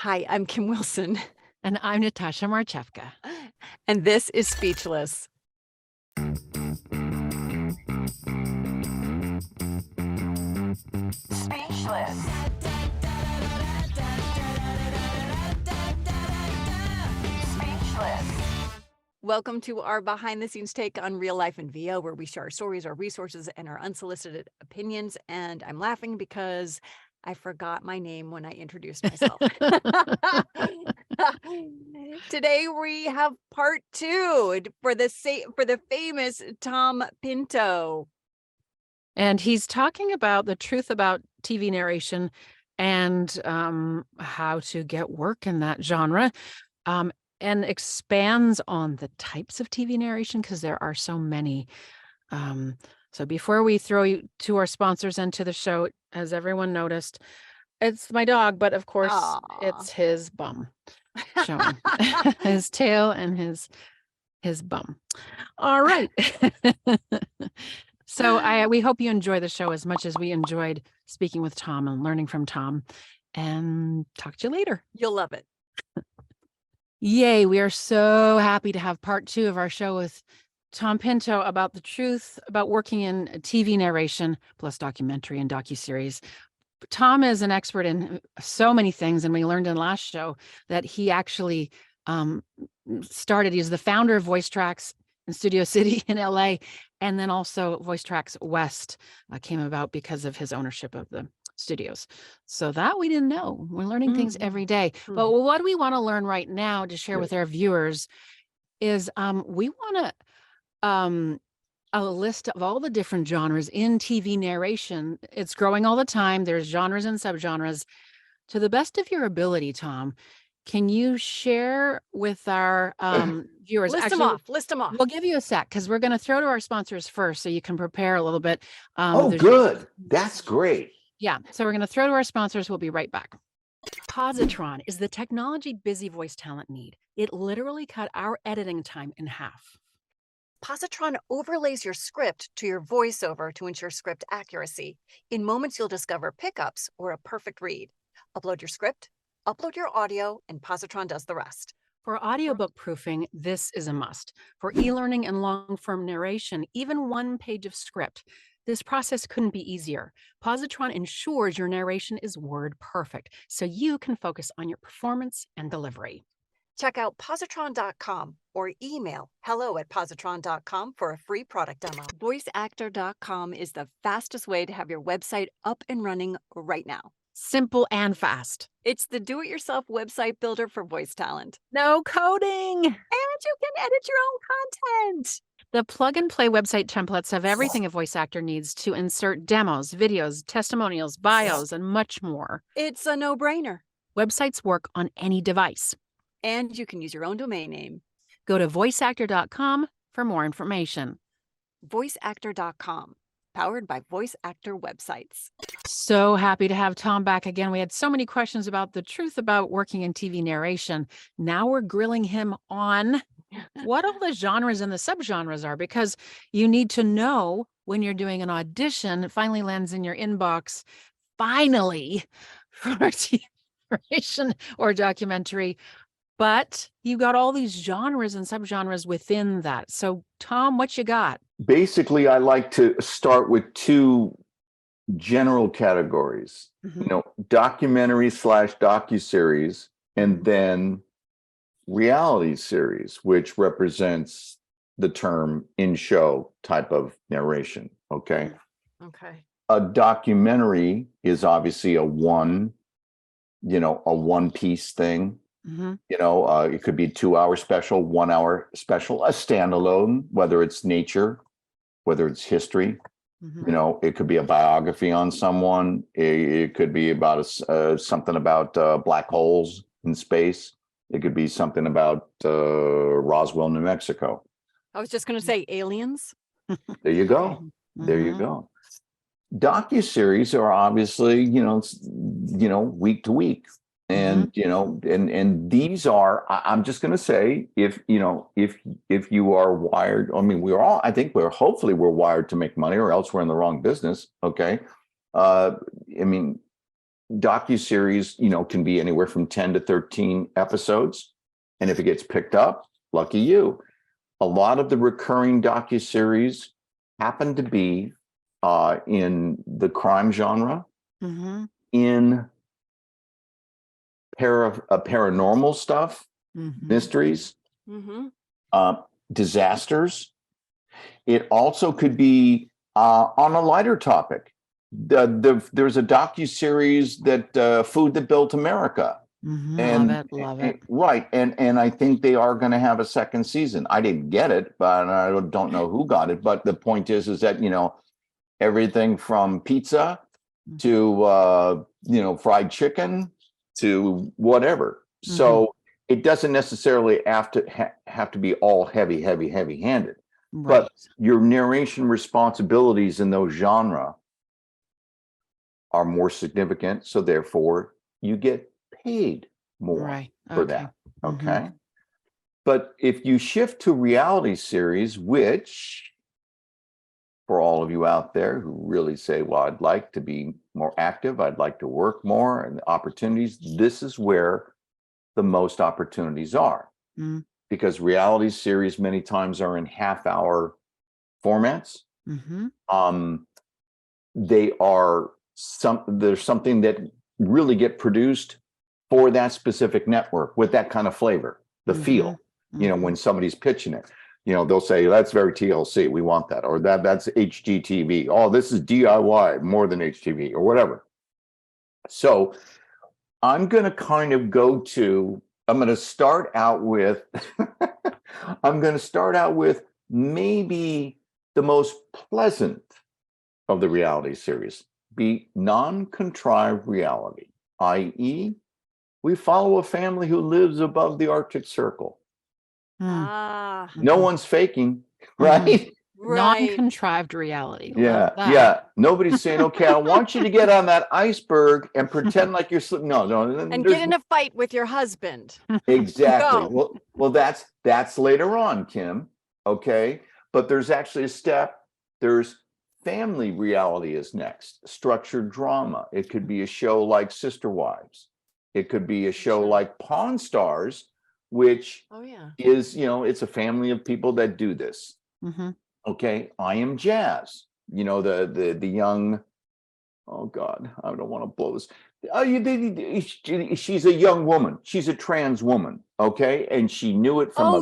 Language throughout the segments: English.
Hi, I'm Kim Wilson, And I'm Natasha Marchewka. and this is Speechless. Speechless. Speechless. Welcome to our behind-the-scenes take on real life in VO, where we share our stories, our resources, and our unsolicited opinions. And I'm laughing because I forgot my name when I introduced myself. Today we have part 2 for the famous Thom Pinto. And he's talking about the truth about TV narration and how to get work in that genre, and expands on the types of TV narration because there are so many. So before we throw you to our sponsors and to the show, as everyone noticed, it's my dog, but of course Aw. it's his bum showing. His tail and his bum. All right. So we hope you enjoy the show as much as we enjoyed speaking with Thom and learning from Thom, and talk to you later. You'll love it. Yay, we are so happy to have part 2 of our show with Thom Pinto about the truth about working in TV narration, plus documentary and docuseries. Thom is an expert in so many things, and we learned in last show that he actually he's the founder of VoiceTracks in Studio City in LA, and then also VoiceTracks West came about because of his ownership of the studios. So that we didn't know. We're learning things every day. But what we want to learn right now to share with our viewers is we want to a list of all the different genres in TV narration. It's growing all the time. There's genres and subgenres. To the best of your ability, Thom, can you share with our viewers? List them off. We'll give you a sec because we're going to throw to our sponsors first so you can prepare a little bit. Good. That's great. Yeah. So we're going to throw to our sponsors. We'll be right back. POZOTRON is the technology busy voice talent need. It literally cut our editing time in half. POZOTRON overlays your script to your voiceover to ensure script accuracy. In moments, you'll discover pickups or a perfect read. Upload your script, upload your audio, and POZOTRON does the rest. For audiobook proofing, this is a must. For e-learning and long-form narration, even one page of script, this process couldn't be easier. POZOTRON ensures your narration is word perfect, so you can focus on your performance and delivery. Check out posotron.com or email hello@posotron.com for a free product demo. VoiceActor.com is the fastest way to have your website up and running right now. Simple and fast. It's the do-it-yourself website builder for voice talent. No coding. And you can edit your own content. The plug-and-play website templates have everything a voice actor needs to insert demos, videos, testimonials, bios, and much more. It's a no-brainer. Websites work on any device. And you can use your own domain name. Go to voiceactor.com for more information. VoiceActor.com, powered by Voice Actor websites. So happy to have Thom back again. We had so many questions about the truth about working in TV narration. Now we're grilling him on what all the genres and the subgenres are, because you need to know when you're doing an audition, it finally lands in your inbox, finally, for a TV narration or documentary. But you got all these genres and subgenres within that. So, Thom, what you got? Basically, I like to start with 2 general categories, documentary / docuseries, and then reality series, which represents the term in-show type of narration. Okay. Okay. A documentary is obviously a one-piece thing. It could be a 2-hour special, 1-hour special, a standalone, whether it's nature, whether it's history. It could be a biography on someone. It could be about something about black holes in space. It could be something about Roswell, New Mexico. I was just going to say aliens. There you go. There you go. Docuseries are obviously, week to week. And, and these are, I'm just going to say, if you are wired, I mean, hopefully we're wired to make money, or else we're in the wrong business. Okay. I mean, docuseries, can be anywhere from 10 to 13 episodes. And if it gets picked up, lucky you. A lot of the recurring docuseries happen to be in the crime genre, in paranormal stuff, mysteries, disasters. It also could be on a lighter topic. There's a docuseries that Food That Built America. And love it. Right. And I think they are going to have a second season. I didn't get it, but I don't know who got it. But the point is that, everything from pizza to, fried chicken to whatever. So it doesn't necessarily have to be all heavy handed. But your narration responsibilities in those genre are more significant. So therefore you get paid more for that. Okay. But if you shift to reality series, which for all of you out there who really say, well, I'd like to be more active, I'd like to work more, and opportunities, this is where the most opportunities are. Because reality series many times are in half-hour formats. There's something that really get produced for that specific network with that kind of flavor, the feel, when somebody's pitching it, they'll say, that's very TLC, we want that, or that's HGTV. Oh, this is DIY more than HTV or whatever. So I'm going to start out with, maybe the most pleasant of the reality series, be non-contrived reality, i.e., we follow a family who lives above the Arctic Circle. No one's faking, right? Non-contrived reality. Yeah. Nobody's saying, okay, I want you to get on that iceberg and pretend like you're slipping. No. And get in a fight with your husband. Exactly. Well, that's later on, Kim. Okay. But there's actually a step. There's family reality is next. Structured drama. It could be a show like Sister Wives. It could be a show like Pawn Stars, which is, it's a family of people that do this. Okay. I Am Jazz, the young, oh God, I don't want to blow this. She's a young woman. She's a trans woman. Okay. And she knew it from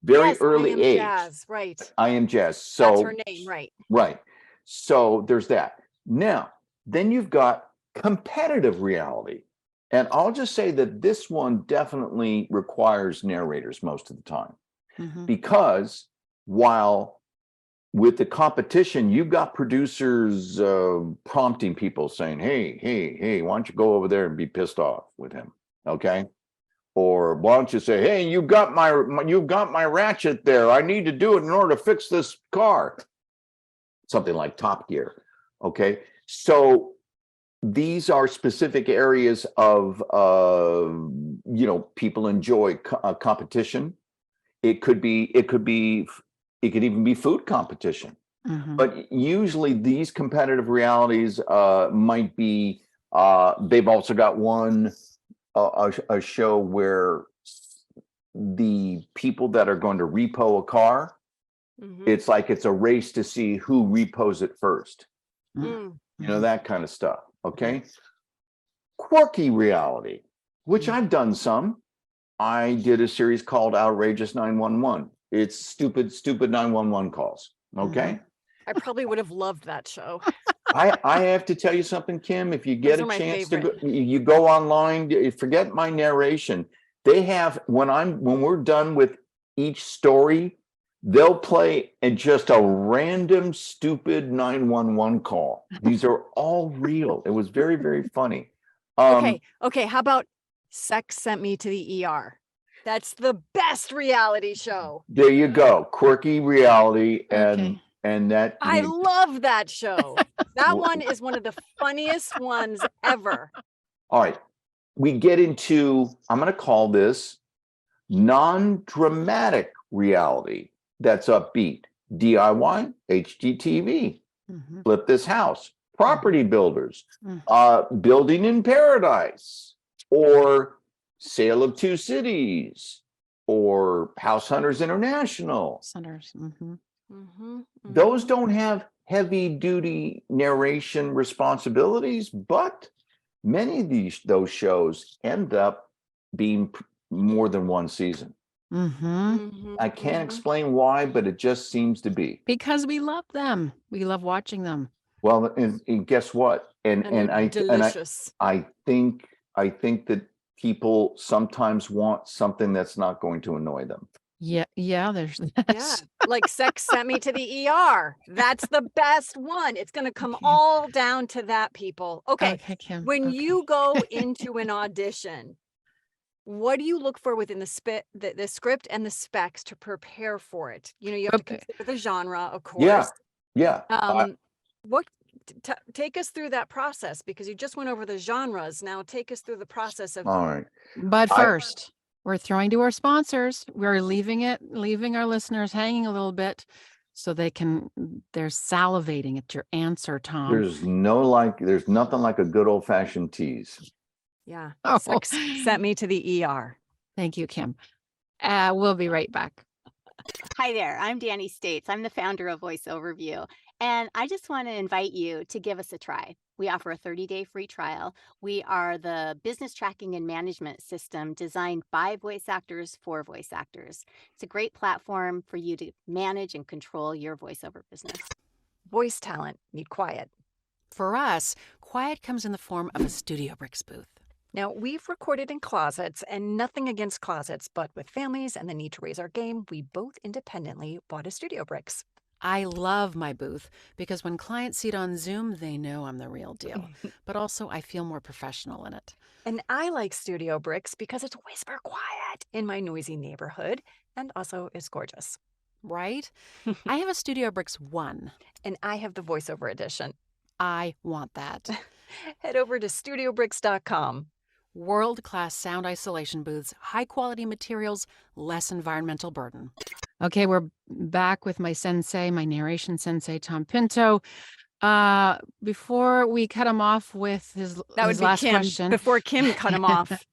very early age. Jazz, right. I Am Jazz. So that's her name, right. Right. So there's that. Now, then you've got competitive reality. And I'll just say that this one definitely requires narrators most of the time. Because while with the competition, you've got producers prompting people saying, hey, why don't you go over there and be pissed off with him? Okay. Or why don't you say, hey, you've got my ratchet there. I need to do it in order to fix this car. Something like Top Gear. Okay. So these are specific areas of, people enjoy competition. It could even be food competition. But usually these competitive realities might be, they've also got a show where the people that are going to repo a car, it's like it's a race to see who repos it first. That kind of stuff. Okay. Quirky reality, which I've done some. I did a series called Outrageous 911. It's stupid 911 calls. Okay. I probably would have loved that show. I have to tell you something, Kim. If you get a chance to go, you go online, forget my narration. They have, when we're done with each story, they'll play in just a random stupid 911 call. These are all real. It was very, very funny. Okay. How about Sex Sent Me to the ER? That's the best reality show. There you go. Quirky reality. And that I love that show. That one is one of the funniest ones ever. All right. We get into, I'm going to call this non-dramatic reality. That's upbeat. DIY, HGTV, Flip This House, property builders, Mm. building in paradise, or Sale of Two Cities, or House Hunters International. Centers. Those don't have heavy duty narration responsibilities, but many of those shows end up being more than one season. I can't explain why, but it just seems to be. Because we love them. We love watching them. Well, and guess what? And I think that people sometimes want something that's not going to annoy them. Yeah, there's that. Yeah, like Sex Sent Me to the ER. That's the best one. It's going to come all down to that, people. Okay, Kim. when you go into an audition, what do you look for within the script and the specs to prepare for it? You know, you have to consider the genre, of course. Yeah. Take us through that process, because you just went over the genres. Now take us through the process of. All right. But first, we're throwing to our sponsors. We're leaving our listeners hanging a little bit so they're salivating at your answer, Tom. There's nothing like a good old fashioned tease. Yeah. Sex Sent Me to the ER. Thank you, Kim. We'll be right back. Hi there, I'm Danny States. I'm the founder of VOICEOVERVIEW, and I just want to invite you to give us a try. We offer a 30-day free trial. We are the business tracking and management system designed by voice actors for voice actors. It's a great platform for you to manage and control your voiceover business. Voice talent need quiet. For us, quiet comes in the form of a STUDIOBRICKS booth. Now, we've recorded in closets, and nothing against closets, but with families and the need to raise our game, we both independently bought a STUDIOBRICKS. I love my booth because when clients see it on Zoom, they know I'm the real deal. But also, I feel more professional in it. And I like STUDIOBRICKS because it's whisper quiet in my noisy neighborhood, and also is gorgeous. Right? I have a STUDIOBRICKS 1. And I have the voiceover edition. I want that. Head over to STUDIOBRICKS.com. World-class sound isolation booths, high-quality materials, less environmental burden. Okay, we're back with my sensei, my narration sensei, Thom Pinto. Before we cut him off with his last question. Before Kim cut him off.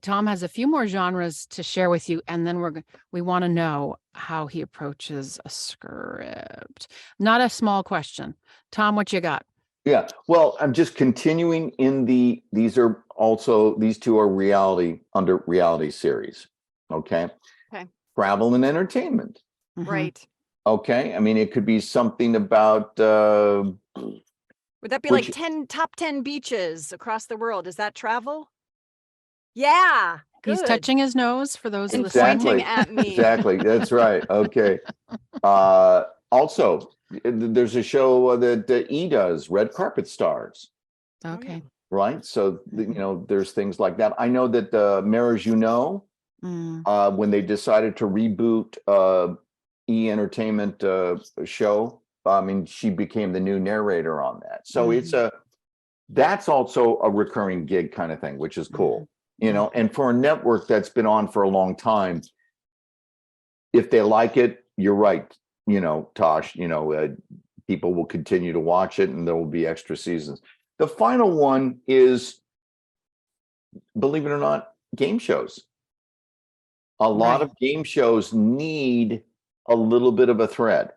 Thom has a few more genres to share with you, and then we want to know how he approaches a script. Not a small question. Thom, what you got? Yeah, well, I'm just continuing in these two are reality series. Okay. Travel and entertainment. Right. Okay. I mean, it could be something about would that be like top 10 beaches across the world? Is that travel? Yeah. Good. He's touching his nose for those and listening. pointing at me. Exactly. That's right. Okay. Also, there's a show that E does, Red Carpet Stars. Okay. Right. So, there's things like that. I know that Marriage, when they decided to reboot E Entertainment show, I mean, she became the new narrator on that. So that's also a recurring gig kind of thing, which is cool. And for a network that's been on for a long time, if they like it, you're right. Tosh, people will continue to watch it and there will be extra seasons. The final one is, believe it or not, game shows. A lot of game shows need a little bit of a thread.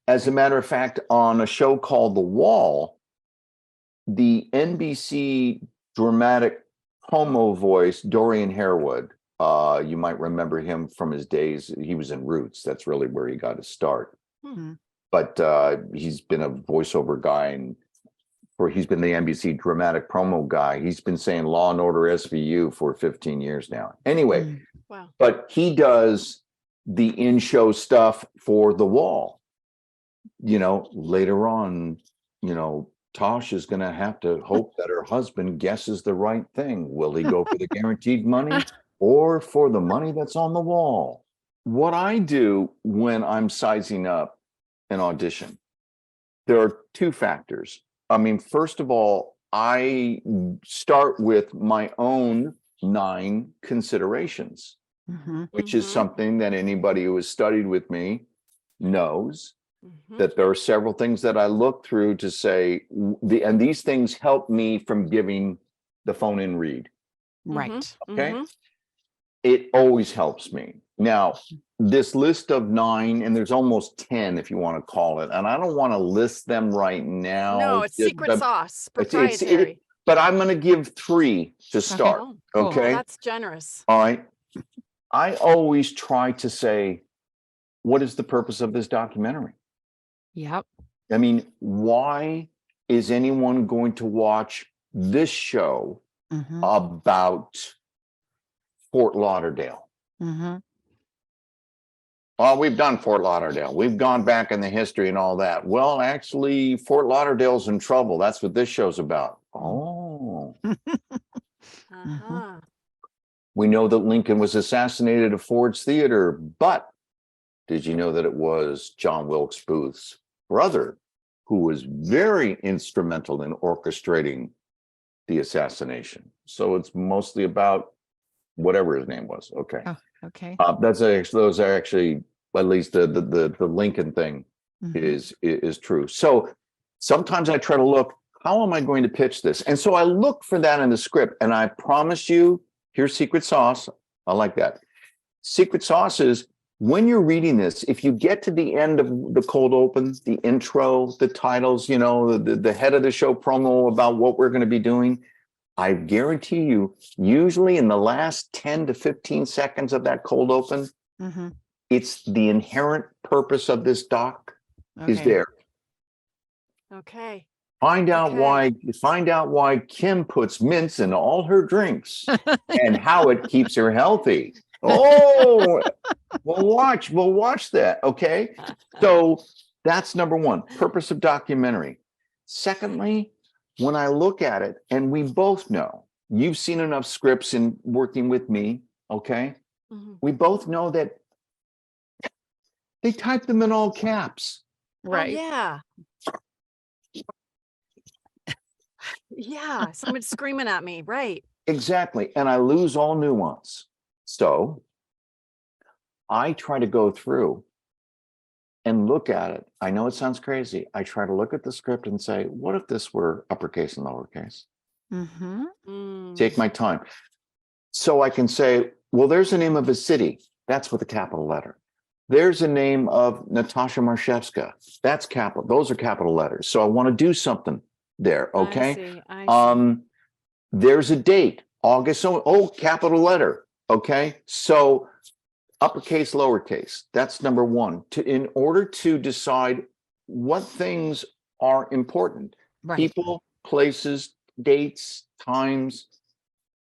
As a matter of fact, on a show called The Wall, the NBC dramatic homo voice, Dorian Harewood, you might remember him from his days. He was in Roots. That's really where he got his start. But he's been a voiceover guy, he's been the NBC dramatic promo guy. He's been saying Law and Order SVU for 15 years now. Anyway, wow. But he does the in-show stuff for The Wall. Later on, Tosh is going to have to hope that her husband guesses the right thing. Will he go for the guaranteed money or for the money that's on the wall? What I do when I'm sizing up an audition, there are two factors. I mean, first of all, I start with my own 9 considerations, which is something that anybody who has studied with me knows. that there are several things that I look through to say, and these things help me from giving the phone in read. Right. Okay. It always helps me. Now, this list of 9, and there's almost 10 if you want to call it, and I don't want to list them right now. No, it's secret sauce, proprietary. But I'm going to give 3 to start. Oh, cool. Okay. That's generous. All right. I always try to say, what is the purpose of this documentary? Yep. I mean, why is anyone going to watch this show about Fort Lauderdale? Well, we've done Fort Lauderdale. We've gone back in the history and all that. Well, actually, Fort Lauderdale's in trouble. That's what this show's about. Oh. We know that Lincoln was assassinated at Ford's Theater, but did you know that it was John Wilkes Booth's brother who was very instrumental in orchestrating the assassination? So it's mostly about whatever his name was. Okay. Oh, okay. Those are actually, at least the Lincoln thing is true. So sometimes I try to look, how am I going to pitch this? And so I look for that in the script, and I promise you, here's secret sauce. I like that. Secret sauce is, when you're reading this, if you get to the end of the cold open, the intro, the titles, you know, the head of the show promo about what we're going to be doing, I guarantee you, usually in the last 10 to 15 seconds of that cold open, it's the inherent purpose of this doc is there. Okay. Find out why Kim puts mints in all her drinks and how it keeps her healthy. Oh, we'll watch that. Okay. So that's number 1, purpose of documentary. Secondly, when I look at it, and we both know, you've seen enough scripts in working with me. Okay. We both know that they type them in all caps. Right. Oh, yeah. Yeah. Someone's screaming at me. Right. Exactly. And I lose all nuance. So I try to go through and look at it. I know it sounds crazy. I try to look at the script and say, what if this were uppercase and lowercase? Take my time. So I can say, well, there's the name of a city. That's with a capital letter. There's a name of Natasha Marchewka. That's capital. Those are capital letters. So I want to do something there. Okay. I see. There's a date, August. Oh, capital letter. Okay. So uppercase, lowercase. That's number 1. In order to decide what things are important, people, places, dates, times,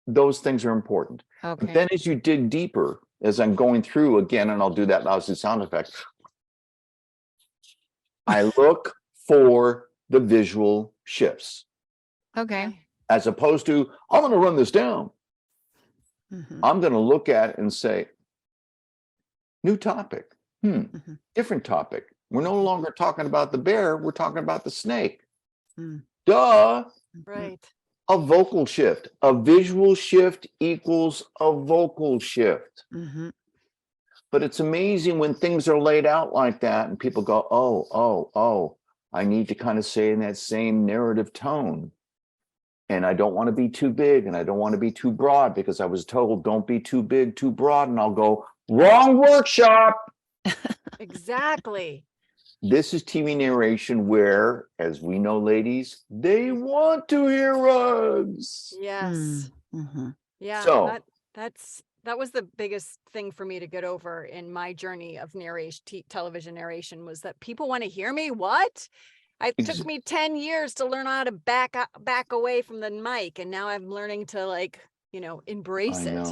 those things are important. Okay. But then as you dig deeper, as I'm going through again, and I'll do that lousy sound effect, I look for the visual shifts. Okay. As opposed to, I'm going to run this down. I'm going to look at it and say, new topic. Different topic. We're no longer talking about the bear. We're talking about the snake. Duh. Right. A vocal shift. A visual shift equals a vocal shift. But it's amazing when things are laid out like that and people go, oh, I need to kind of say in that same narrative tone. And I don't want to be too big and I don't want to be too broad, because I was told don't be too big, too broad. And I'll go, wrong workshop. Exactly. This is TV narration where, as we know, ladies, they want to hear us. Yes. Yeah. So that was the biggest thing for me to get over in my journey of narration, television narration, was that people want to hear me. What? It took me 10 years to learn how to back away from the mic, and now I'm learning to embrace it.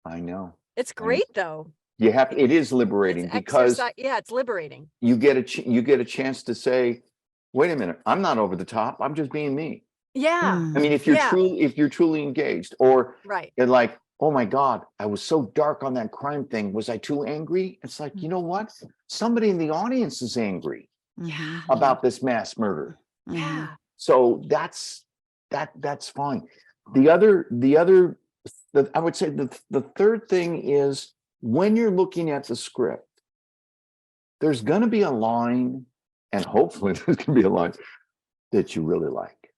I know. It's great though. It is liberating, because it's liberating. You get a chance to say, wait a minute, I'm not over the top. I'm just being me. Yeah. I mean, if you're truly engaged, or you're like, oh my God, I was so dark on that crime thing. Was I too angry? It's like, you know what? Somebody in the audience is angry about this mass murder. Yeah. So that's fine. I would say the third thing is, when you're looking at the script, there's going to be a line, and hopefully there's going to be a line that you really like.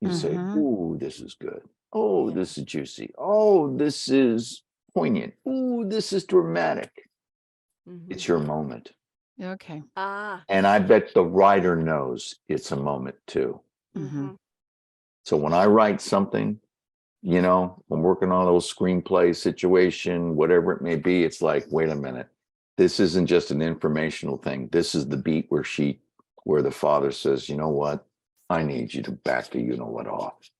You say, "Ooh, this is good. Oh, this is juicy. Oh, this is poignant. Ooh, this is dramatic." It's your moment. Okay. And I bet the writer knows it's a moment too. So when I write something, you know, I'm working on a little screenplay situation, whatever it may be, it's like, wait a minute, this isn't just an informational thing. This is the beat where the father says, you know what, I need you to back the you know what off.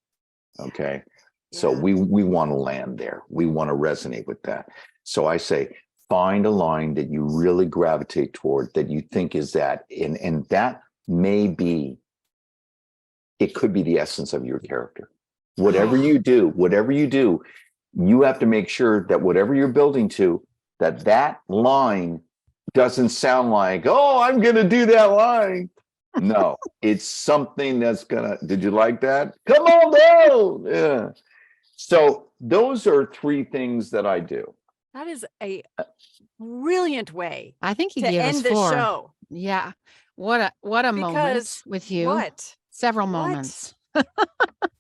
Okay. So we want to land there. We want to resonate with that. So I say, find a line that you really gravitate toward, that you think is that, and that may be, it could be the essence of your character. Whatever you do, you have to make sure that whatever you're building to, that line doesn't sound like, oh, I'm going to do that line. No, it's something that's gonna, did you like that? Come on down. Yeah. So those are 3 things that I do. That is a brilliant way I think he to gave us end the 4. show. Yeah. What a moment with you. What? Several moments.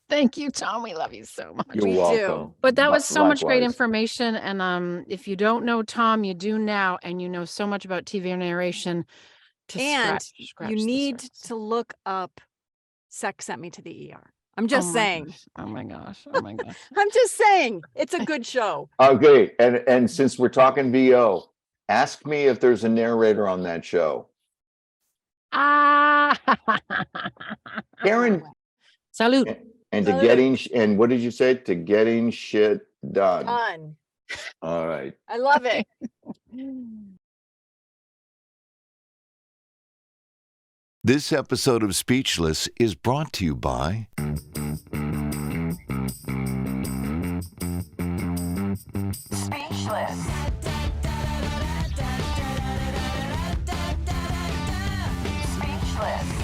Thank you, Tom. We love you so much. You're welcome. But that was so much great Likewise. information. And if you don't know Tom, you do now, and you know so much about TV narration. And scratch you the need surface. to look up Sex Sent Me to the ER. I'm just saying. Oh my gosh. Oh my gosh. I'm just saying. It's a good show. Okay, and since we're talking VO, ask me if there's a narrator on that show. Karen, Salute. and to getting, and what did you say? To getting shit done. Fun. All right. I love it. This episode of Speechless is brought to you by Speechless. Speechless.